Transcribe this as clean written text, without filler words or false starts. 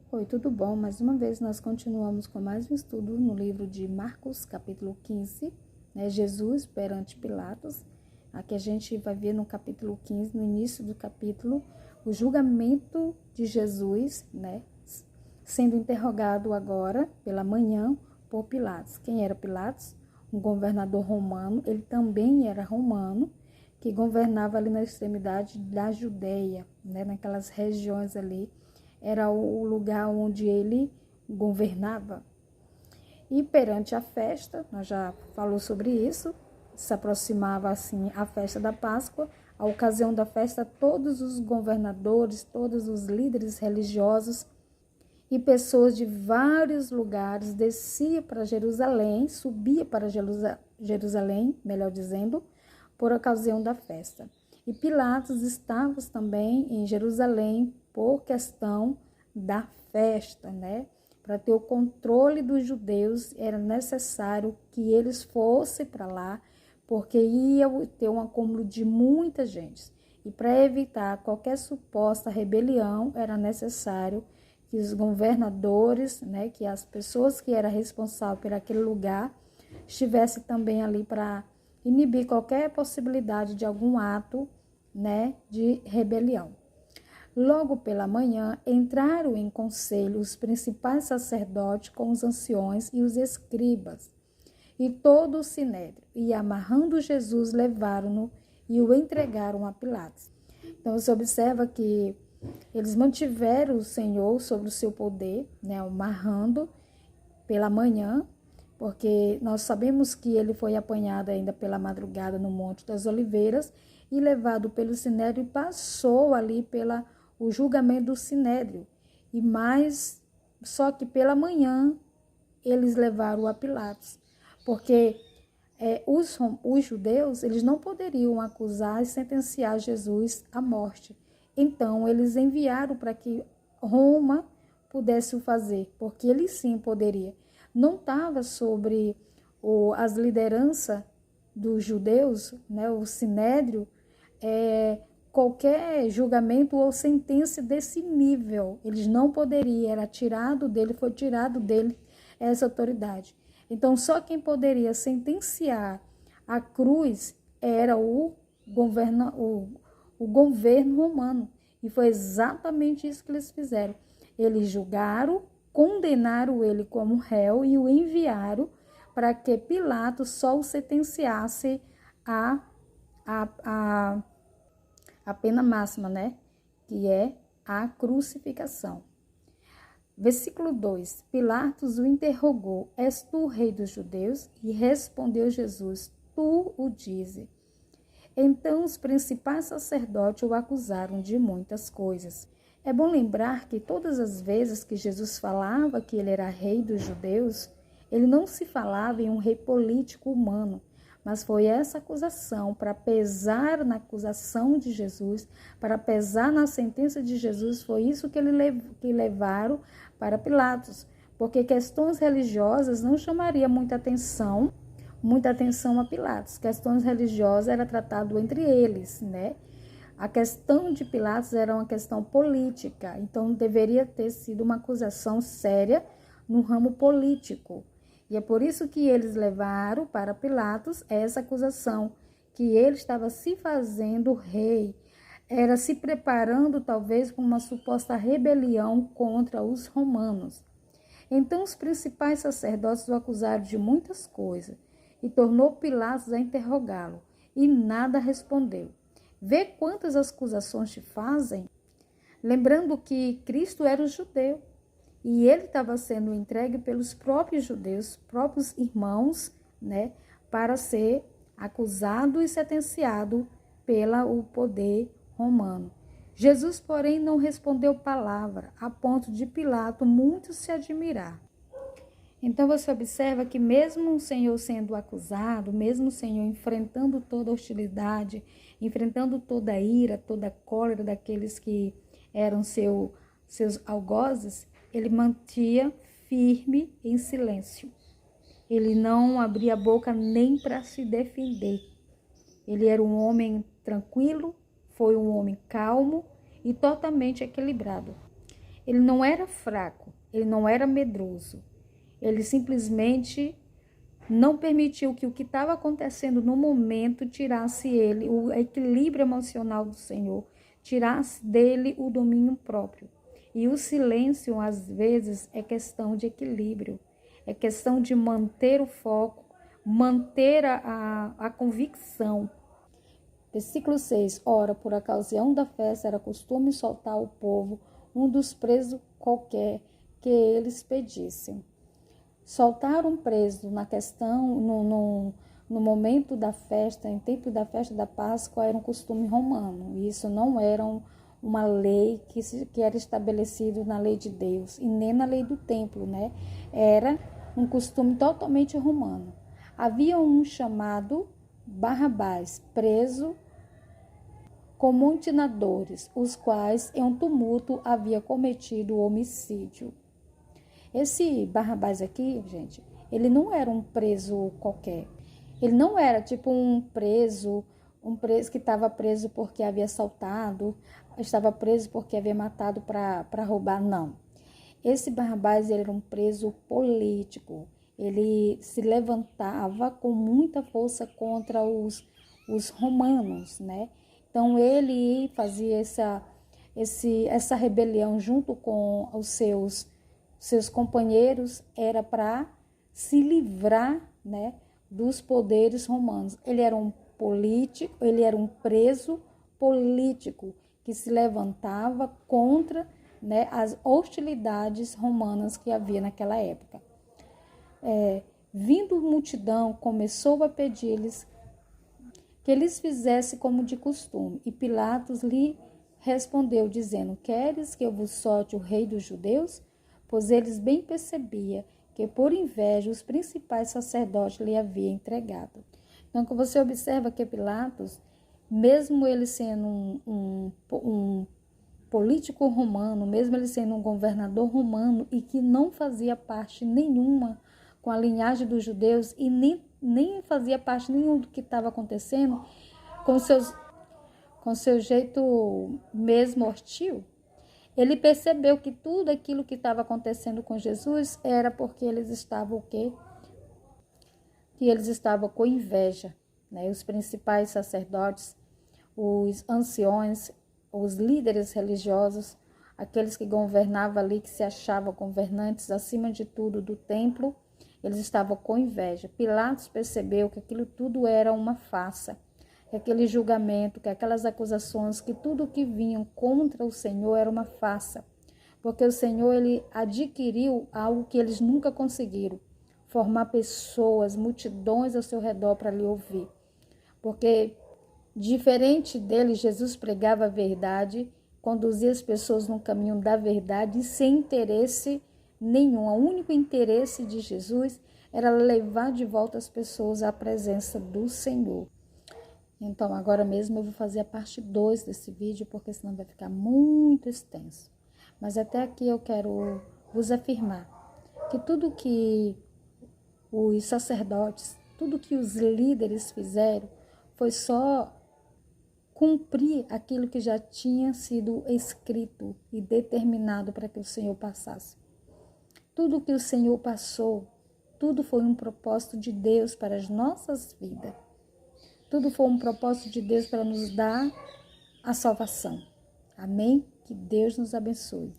Oi, tudo bom? Mais uma vez nós continuamos com mais um estudo no livro de Marcos, capítulo 15, né? Jesus perante Pilatos. Aqui a gente vai ver no capítulo 15, no início do capítulo, o julgamento de Jesus, né? Sendo interrogado agora pela manhã por Pilatos. Quem era Pilatos? Um governador romano, ele também era romano, que governava ali na extremidade da Judeia, né? Naquelas regiões ali. Era o lugar onde ele governava. E perante a festa, nós já falamos sobre isso, se aproximava assim a festa da Páscoa. A ocasião da festa, todos os governadores, todos os líderes religiosos e pessoas de vários lugares desciam para Jerusalém, subia para Jerusalém, melhor dizendo, por ocasião da festa. E Pilatos estava também em Jerusalém por questão da festa, né? Para ter o controle dos judeus, era necessário que eles fossem para lá, porque ia ter um acúmulo de muita gente. E para evitar qualquer suposta rebelião, era necessário que os governadores, né, que as pessoas que eram responsáveis por aquele lugar, estivessem também ali para inibir qualquer possibilidade de algum ato, né, de rebelião. Logo pela manhã, entraram em conselho os principais sacerdotes com os anciões e os escribas, e todo o sinédrio, e amarrando Jesus, levaram-no e o entregaram a Pilatos. Então, você observa que eles mantiveram o Senhor sobre o seu poder, né, amarrando pela manhã, porque nós sabemos que ele foi apanhado ainda pela madrugada no Monte das Oliveiras e levado pelo sinédrio e passou ali o julgamento do sinédrio. E mais, só que pela manhã eles levaram a Pilatos, porque os judeus eles não poderiam acusar e sentenciar Jesus à morte. Então eles enviaram para que Roma pudesse o fazer, porque ele sim poderia. Não estava sobre as lideranças dos judeus, né, o sinédrio, qualquer julgamento ou sentença desse nível. Eles não poderiam, foi tirado dele essa autoridade. Então, só quem poderia sentenciar a cruz era o governo romano. E foi exatamente isso que eles fizeram. Eles julgaram, condenaram ele como réu e o enviaram para que Pilatos só o sentenciasse a pena máxima, né? Que é a crucificação. Versículo 2. Pilatos o interrogou: És tu o rei dos judeus? E respondeu Jesus: Tu o dizes. Então os principais sacerdotes o acusaram de muitas coisas. É bom lembrar que todas as vezes que Jesus falava que ele era rei dos judeus, ele não se falava em um rei político humano, mas foi essa acusação, para pesar na acusação de Jesus, para pesar na sentença de Jesus, foi isso que levaram para Pilatos, porque questões religiosas não chamaria muita atenção a Pilatos. Questões religiosas era tratado entre eles, né? A questão de Pilatos era uma questão política, então deveria ter sido uma acusação séria no ramo político. E é por isso que eles levaram para Pilatos essa acusação, que ele estava se fazendo rei, era se preparando talvez para uma suposta rebelião contra os romanos. Então os principais sacerdotes o acusaram de muitas coisas e tornou Pilatos a interrogá-lo, e nada respondeu. Vê quantas acusações te fazem? Lembrando que Cristo era um judeu, e ele estava sendo entregue pelos próprios judeus, próprios irmãos, né, para ser acusado e sentenciado pelo poder romano. Jesus, porém, não respondeu palavra, a ponto de Pilato muito se admirar. Então você observa que mesmo o Senhor sendo acusado, mesmo o Senhor enfrentando toda a hostilidade, enfrentando toda a ira, toda a cólera daqueles que eram seus algozes, ele mantinha firme em silêncio. Ele não abria a boca nem para se defender. Ele era um homem tranquilo, foi um homem calmo e totalmente equilibrado. Ele não era fraco, ele não era medroso. Ele simplesmente não permitiu que o que estava acontecendo no momento tirasse ele, o equilíbrio emocional do Senhor, tirasse dele o domínio próprio. E o silêncio, às vezes, é questão de equilíbrio, é questão de manter o foco, manter a convicção. Versículo 6. Ora, por ocasião da festa, era costume soltar ao povo um dos presos qualquer que eles pedissem. Soltar um preso na questão, no momento da festa, em tempo da festa da Páscoa, era um costume romano. Isso não era uma lei que era estabelecido na lei de Deus e nem na lei do templo, né? Era um costume totalmente romano. Havia um chamado Barrabás, preso com mutinadores, os quais em um tumulto havia cometido o homicídio. Esse Barrabás aqui, gente, ele não era um preso qualquer. Ele não era tipo um preso que estava preso porque havia assaltado, estava preso porque havia matado para roubar, não. Esse Barrabás, ele era um preso político. Ele se levantava com muita força contra os romanos, né? Então, ele fazia essa rebelião junto com os seus companheiros, era para se livrar, né, dos poderes romanos. Ele era um político, ele era um preso político que se levantava contra, né, as hostilidades romanas que havia naquela época. Vindo multidão, começou a pedir-lhes que eles fizessem como de costume. E Pilatos lhe respondeu, dizendo: queres que eu vos solte o rei dos judeus? Pois eles bem percebia que por inveja os principais sacerdotes lhe haviam entregado. Então, que você observa que Pilatos, mesmo ele sendo um político romano, mesmo ele sendo um governador romano e que não fazia parte nenhuma com a linhagem dos judeus e nem fazia parte nenhum do que estava acontecendo, com seu jeito mesmo hostil, ele percebeu que tudo aquilo que estava acontecendo com Jesus era porque eles estavam o quê? Que eles estavam com inveja, né? Os principais sacerdotes, os anciões, os líderes religiosos, aqueles que governavam ali, que se achavam governantes acima de tudo do templo, eles estavam com inveja. Pilatos percebeu que aquilo tudo era uma farsa, que aquele julgamento, que aquelas acusações, que tudo que vinham contra o Senhor era uma farsa, porque o Senhor, ele adquiriu algo que eles nunca conseguiram, formar pessoas, multidões ao seu redor para lhe ouvir, porque diferente dele, Jesus pregava a verdade, conduzia as pessoas no caminho da verdade sem interesse nenhum. O único interesse de Jesus era levar de volta as pessoas à presença do Senhor. Então, agora mesmo eu vou fazer a parte 2 desse vídeo, porque senão vai ficar muito extenso. Mas até aqui eu quero vos afirmar que tudo que os sacerdotes, tudo que os líderes fizeram foi só cumprir aquilo que já tinha sido escrito e determinado para que o Senhor passasse. Tudo que o Senhor passou, tudo foi um propósito de Deus para as nossas vidas. Tudo foi um propósito de Deus para nos dar a salvação. Amém? Que Deus nos abençoe.